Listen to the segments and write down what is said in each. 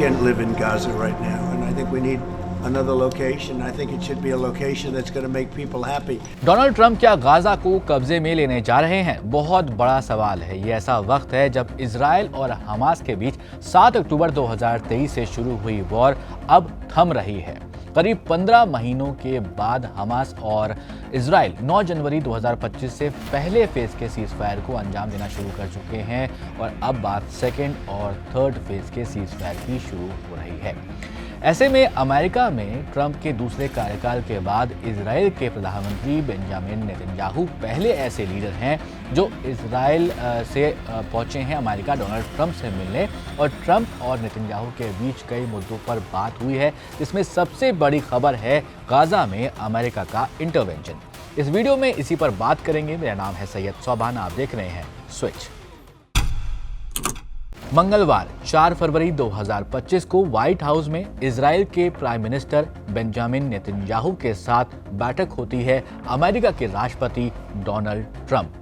can't live in Gaza right now, and I think we need another location. I think it should be a location that's going to make people happy. Donald Trump क्या Gaza को कब्जे में लेने जा रहे हैं? बहुत बड़ा सवाल है। ये ऐसा वक्त है जब इजराइल और हमास के बीच 7 अक्टूबर 2023 से शुरू हुई वॉर अब थम रही है। करीब 15 महीनों के बाद हमास और इजराइल 9 जनवरी 2025 से पहले फेज के सीजफायर को अंजाम देना शुरू कर चुके हैं और अब बात सेकेंड और थर्ड फेज के सीजफायर की शुरू हो रही है। ऐसे में अमेरिका में ट्रंप के दूसरे कार्यकाल के बाद इजराइल के प्रधानमंत्री बेंजामिन नेतन्याहू पहले ऐसे लीडर हैं जो इजराइल से पहुंचे हैं अमेरिका डोनाल्ड ट्रंप से मिलने, और ट्रंप और नेतन्याहू के बीच कई मुद्दों पर बात हुई है, जिसमें सबसे बड़ी खबर है गाजा में अमेरिका का इंटरवेंशन। इस वीडियो में इसी पर बात करेंगे। मेरा नाम है सैयद सोबान, आप देख रहे हैं स्विच। मंगलवार 4 फरवरी 2025 को व्हाइट हाउस में इजराइल के प्राइम मिनिस्टर बेंजामिन नेतन्याहू के साथ बैठक होती है अमेरिका के राष्ट्रपति डोनाल्ड ट्रंप।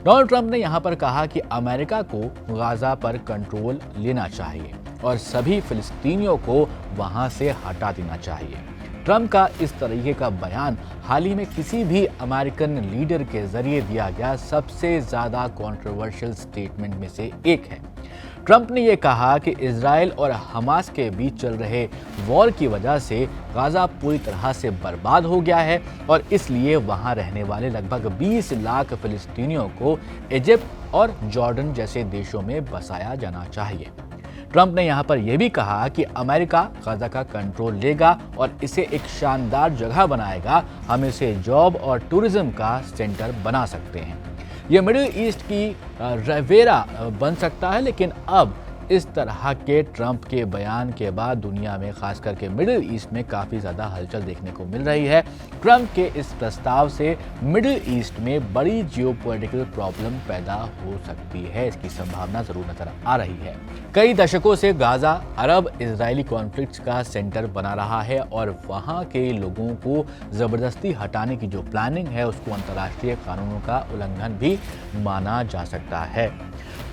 डोनाल्ड ट्रंप ने यहां पर कहा कि अमेरिका को गाजा पर कंट्रोल लेना चाहिए और सभी फिलिस्तीनियों को वहां से हटा देना चाहिए। ट्रंप का इस तरीके का बयान हाल ही में किसी भी अमेरिकन लीडर के जरिए दिया गया सबसे ज्यादा कंट्रोवर्शियल स्टेटमेंट में से एक है। ट्रंप ने यह कहा कि इजराइल और हमास के बीच चल रहे वॉर की वजह से गाजा पूरी तरह से बर्बाद हो गया है और इसलिए वहां रहने वाले लगभग 20 लाख फिलिस्तीनियों को इजिप्ट और जॉर्डन जैसे देशों में बसाया जाना चाहिए। ट्रंप ने यहां पर यह भी कहा कि अमेरिका गाजा का कंट्रोल लेगा और इसे एक शानदार जगह बनाएगा। हम इसे जॉब और टूरिज्म का सेंटर बना सकते हैं। ये मिडिल ईस्ट की रिवेरा बन सकता है, लेकिन अब इस तरह के ट्रंप के बयान के बाद दुनिया में खास करके मिडिल ईस्ट में काफ़ी ज़्यादा हलचल देखने को मिल रही है। ट्रंप के इस प्रस्ताव से मिडिल ईस्ट में बड़ी जियोपॉलिटिकल प्रॉब्लम पैदा हो सकती है, इसकी संभावना ज़रूर नजर आ रही है। कई दशकों से गाजा अरब इजरायली कॉन्फ्लिक्ट का सेंटर बना रहा है और वहाँ के लोगों को ज़बरदस्ती हटाने की जो प्लानिंग है उसको अंतर्राष्ट्रीय कानूनों का उल्लंघन भी माना जा सकता है।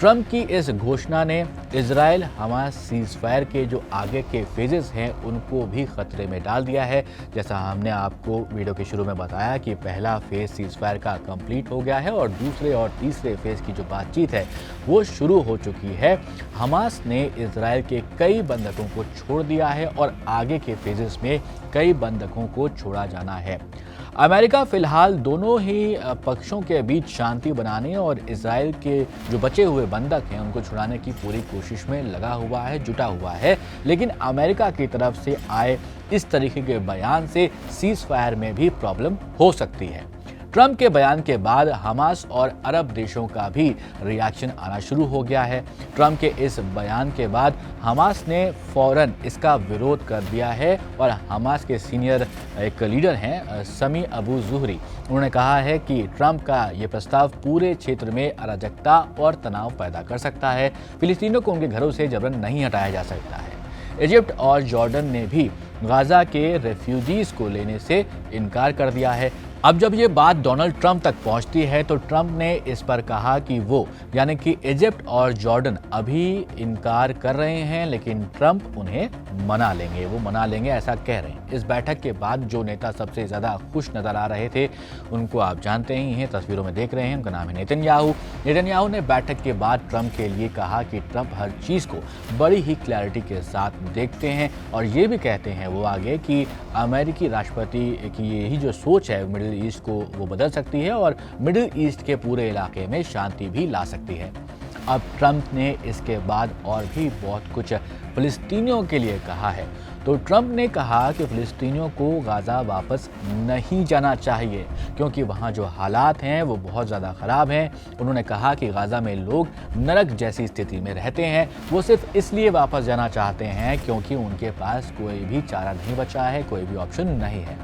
ट्रंप की इस घोषणा ने इजराइल हमास सीजफायर के जो आगे के फेजेस हैं उनको भी खतरे में डाल दिया है। जैसा हमने आपको वीडियो के शुरू में बताया कि पहला फेज सीजफायर का कंप्लीट हो गया है और दूसरे और तीसरे फेज की जो बातचीत है वो शुरू हो चुकी है। हमास ने इजराइल के कई बंधकों को छोड़ दिया है और आगे के फेजेस में कई बंधकों को छोड़ा जाना है। अमेरिका फिलहाल दोनों ही पक्षों के बीच शांति बनाने और इजराइल के जो बचे हुए बंधक हैं उनको छुड़ाने की पूरी कोशिश में लगा हुआ है, जुटा हुआ है। लेकिन अमेरिका की तरफ से आए इस तरीके के बयान से सीजफायर में भी प्रॉब्लम हो सकती है। ट्रंप के बयान के बाद हमास और अरब देशों का भी रिएक्शन आना शुरू हो गया है। ट्रंप के इस बयान के बाद हमास ने फौरन इसका विरोध कर दिया है और हमास के सीनियर एक लीडर हैं समी अबू जुहरी, उन्होंने कहा है कि ट्रंप का ये प्रस्ताव पूरे क्षेत्र में अराजकता और तनाव पैदा कर सकता है। फिलिस्तीनियों को उनके घरों से जबरन नहीं हटाया जा सकता है। इजिप्ट और जॉर्डन ने भी गाजा के रेफ्यूजीज को लेने से इनकार कर दिया है। अब जब ये बात डोनाल्ड ट्रंप तक पहुंचती है तो ट्रंप ने इस पर कहा कि वो यानी कि इजिप्ट और जॉर्डन अभी इनकार कर रहे हैं, लेकिन ट्रंप उन्हें मना लेंगे, वो मना लेंगे ऐसा कह रहे हैं। इस बैठक के बाद जो नेता सबसे ज़्यादा खुश नज़र आ रहे थे उनको आप जानते ही हैं, तस्वीरों में देख रहे हैं, उनका नाम है नेतन्याहू। नेतन्याहू ने बैठक के बाद ट्रंप के लिए कहा कि ट्रंप हर चीज़ को बड़ी ही क्लैरिटी के साथ देखते हैं और ये भी कहते हैं वो आगे कि अमेरिकी राष्ट्रपति की यही जो सोच है मिडिल ईस्ट को वो बदल सकती है और मिडिल ईस्ट के पूरे इलाके में शांति भी ला सकती है। अब ट्रंप ने इसके बाद और भी बहुत कुछ फिलिस्तीनियों के लिए कहा है। तो ट्रंप ने कहा कि फिलिस्तीनियों को गाजा वापस नहीं जाना चाहिए क्योंकि वहाँ जो हालात हैं वो बहुत ज़्यादा ख़राब हैं। उन्होंने कहा कि गाजा में लोग नरक जैसी स्थिति में रहते हैं, वो सिर्फ इसलिए वापस जाना चाहते हैं क्योंकि उनके पास कोई भी चारा नहीं बचा है, कोई भी ऑप्शन नहीं है।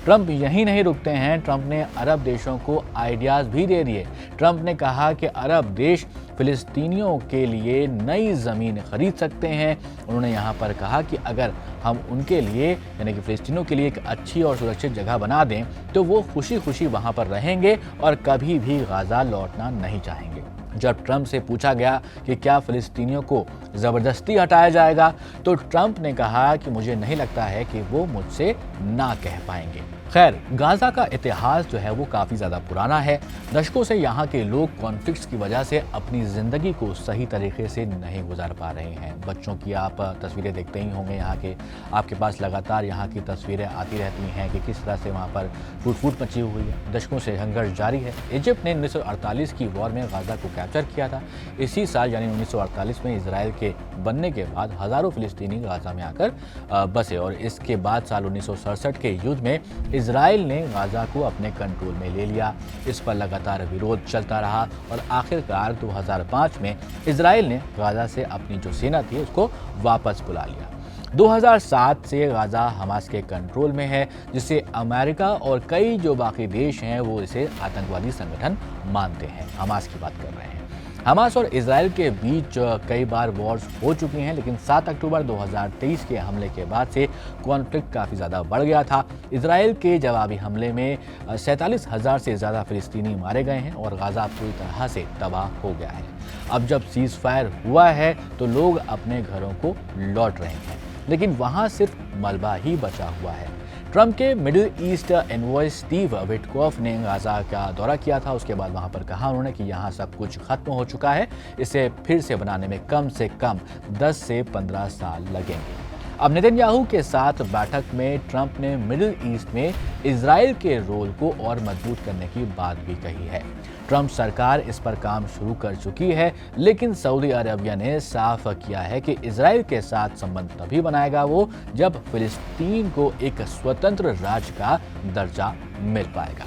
ट्रंप यहीं नहीं रुकते हैं, ट्रंप ने अरब देशों को आइडियाज़ भी दे दिए। ट्रंप ने कहा कि अरब देश फिलिस्तीनियों के लिए नई ज़मीन खरीद सकते हैं। उन्होंने यहाँ पर कहा कि अगर हम उनके लिए यानी कि फिलिस्तीनियों के लिए एक अच्छी और सुरक्षित जगह बना दें तो वो खुशी खुशी वहाँ पर रहेंगे और कभी भी गाजा लौटना नहीं चाहेंगे। जब ट्रंप से पूछा गया कि क्या फिलिस्तीनियों को ज़बरदस्ती हटाया जाएगा, तो ट्रंप ने कहा कि मुझे नहीं लगता है कि वो मुझसे ना कह पाएंगे। खैर, गाजा का इतिहास जो है वो काफ़ी ज़्यादा पुराना है। दशकों से यहाँ के लोग कॉन्फ्लिक्ट्स की वजह से अपनी ज़िंदगी को सही तरीके से नहीं गुजार पा रहे हैं। बच्चों की आप तस्वीरें देखते ही होंगे यहाँ के, आपके पास लगातार यहाँ की तस्वीरें आती रहती हैं कि किस तरह से वहाँ पर टूट-फूट मची हुई है। दशकों से संघर्ष जारी है। इजिप्ट ने 1948 की वॉर में गाजा को कैप्चर किया था। इसी साल यानी 1948 में इजराइल के बनने के बाद हज़ारों फिलिस्तीनी गाजा में आकर बसे और इसके बाद साल 1967 के युद्ध में इजराइल ने गाजा को अपने कंट्रोल में ले लिया। इस पर लगातार विरोध चलता रहा और आखिरकार 2005 में इजराइल ने गाजा से अपनी जो सेना थी उसको वापस बुला लिया। 2007 से गाजा हमास के कंट्रोल में है, जिसे अमेरिका और कई जो बाकी देश हैं वो इसे आतंकवादी संगठन मानते हैं। हमास की बात कर रहे हैं। हमास और इजराइल के बीच कई बार वॉर्स हो चुकी हैं, लेकिन 7 अक्टूबर 2023 के हमले के बाद से कॉन्फ्लिक्ट काफ़ी ज़्यादा बढ़ गया था। इजराइल के जवाबी हमले में 47,000 से ज़्यादा फिलिस्तीनी मारे गए हैं और गाजा पूरी तरह से तबाह हो गया है। अब जब सीज़ फायर हुआ है तो लोग अपने घरों को लौट रहे हैं, लेकिन वहाँ सिर्फ मलबा ही बचा हुआ है। ट्रंप के middle east envoy Steve Witkoff ने गाजा का दौरा किया था। उसके बाद वहां पर कहा उन्होंने कि यहाँ सब कुछ खत्म हो चुका है, इसे फिर से बनाने में कम से कम 10 से 15 साल लगेंगे। अब नेतन्याहू के साथ बैठक में ट्रंप ने मिडिल ईस्ट में इजराइल के रोल को और मजबूत करने की बात भी कही है। ट्रंप सरकार इस पर काम शुरू कर चुकी है, लेकिन सऊदी अरबिया ने साफ किया है कि इजराइल के साथ संबंध तभी बनाएगा वो जब फिलिस्तीन को एक स्वतंत्र राज्य का दर्जा मिल पाएगा।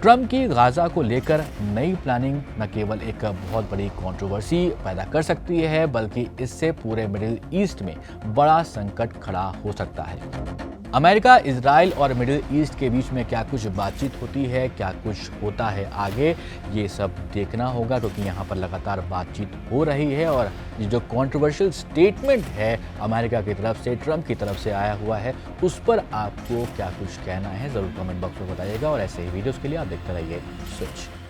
ट्रंप की गाजा को लेकर नई प्लानिंग न केवल एक बहुत बड़ी कंट्रोवर्सी पैदा कर सकती है, बल्कि इससे पूरे मिडिल ईस्ट में बड़ा संकट खड़ा हो सकता है। अमेरिका, इजराइल और मिडिल ईस्ट के बीच में क्या कुछ बातचीत होती है, क्या कुछ होता है आगे, ये सब देखना होगा, क्योंकि यहाँ पर लगातार बातचीत हो रही है और जो कंट्रोवर्शियल स्टेटमेंट है अमेरिका की तरफ से, ट्रंप की तरफ से आया हुआ है, उस पर आपको क्या कुछ कहना है ज़रूर कमेंट बॉक्स में बताइएगा। और ऐसे ही वीडियोज़ के लिए आप देखते रहिए स्विच।